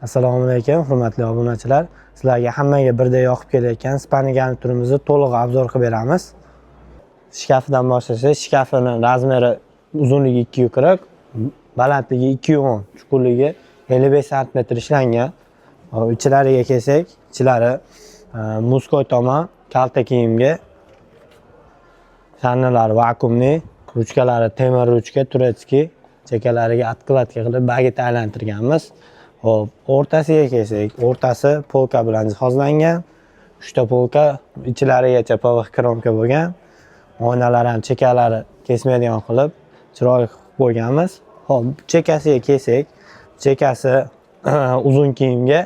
Assalomu alaykum, hurmatli obunachilar. Sizlarga hammaga birdek yoqib kelayotgan Spani garniturimizni to'liq obzor qilib beramiz. Shkafidan boshlasak, shkafini razmeri uzunligi 240, balandligi 210, chuqurligi 55 sm ishlangan. Ichlariga kelsak, ichlari muzkoy tomon, kalta kiyimga, shanalari vakuumli, ruchkalari temir ruchka, turetskiy, chekalariga откладка qilib bagit aylantirganmiz. Hop, o'rtasiga kelsak, o'rtasi polka bilan jihozlangan. 3 ta polka, ichlarigacha PVX kromka bo'lgan. Oynalar ham chekalari kesmaydigan qilib chiroyli qilib qo'yganmiz. Hop, chekasiga kelsak, chekasi uzun kiyimga,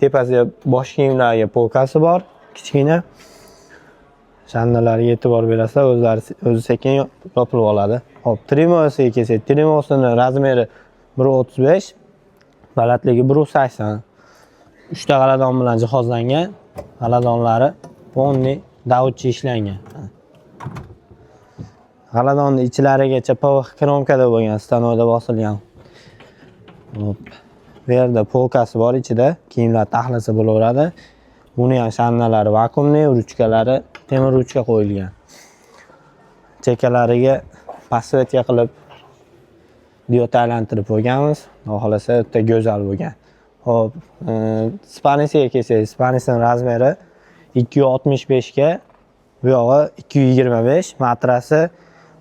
tepasiga bosh kiyimlarga polkasi bor, kichkina. Shanalariga e'tibor berasizlar, o'zi sekin yopilib oladi. Hop, trimosiga kelsak, trimosining razmeri 1.35, balandligi 1.80. 3 ta g'aladon bilan jihozlangan. G'aladonlari polni davutchi ishlangan. G'aladonni ichlarigacha PVX kromkada bo'lgan, stanoyda bosilgan. Hop. Bu yerda polkasi bor, ichida kiyimlar taxlasi bo'laveradi. Buni ham shanalari vakuumli, ruchkalari temir ruchka qo'yilgan. Chekalariga pasvetka qilib diod aylantirib qo'yganmiz. Xohlasa o'ta go'zal bo'lgan. Hop, spanisiga kelsak, spanisning razmeri 265 ga, bu yog'i 225, matrasi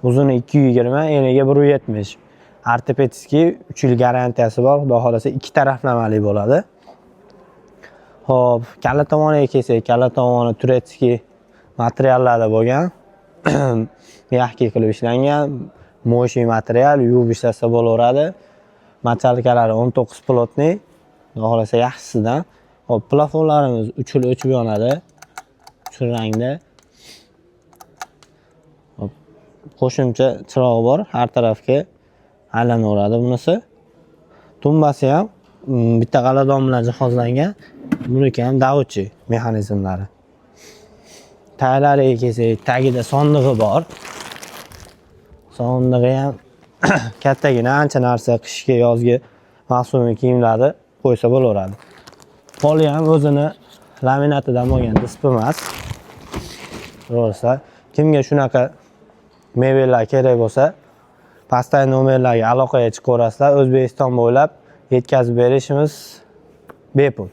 uzuni 220, eniga 170. Ortopedskiy 3 yil garantiyasi bor, xudo xolasa 2 taraflamali bo'ladi. Hop, kalla tomoniga kelsak, kalla tomoni turetskiy materiallarda bo'lgan. Mягкий qilib ishlangan, mo'shi material, yuvib ishlasa bo'laveradi. Machalkalari 19 plotniy, xudo xolasa yaxshisidan. Hop, plafonlarimiz 3 xil o'chib yonadi. 3 xil rangda. Hop, qo'shimcha chirog'i bor, har tarafga aylanaveradi bunisi. Tumbasi ham bitta g'aladon bilan jihozlangan. Buniki ham davutchi mexanizmlari. Taglariga kelsak, tagida sondig'i bor. Sondig'i ham kattagina, ancha narsa qishga, yozgi mavsumiy kiyimlarni qo'ysa bo'laveradi. Poli ham o'zini laminatidan bo'lgan, disp emas. To'g'risi, kimga shunaqa mebellar kerak bo'lsa, pastdagi nomerlarga aloqaga chiqaverasizlar. O'zbekiston bo'ylab yetkazib berishimiz bepul.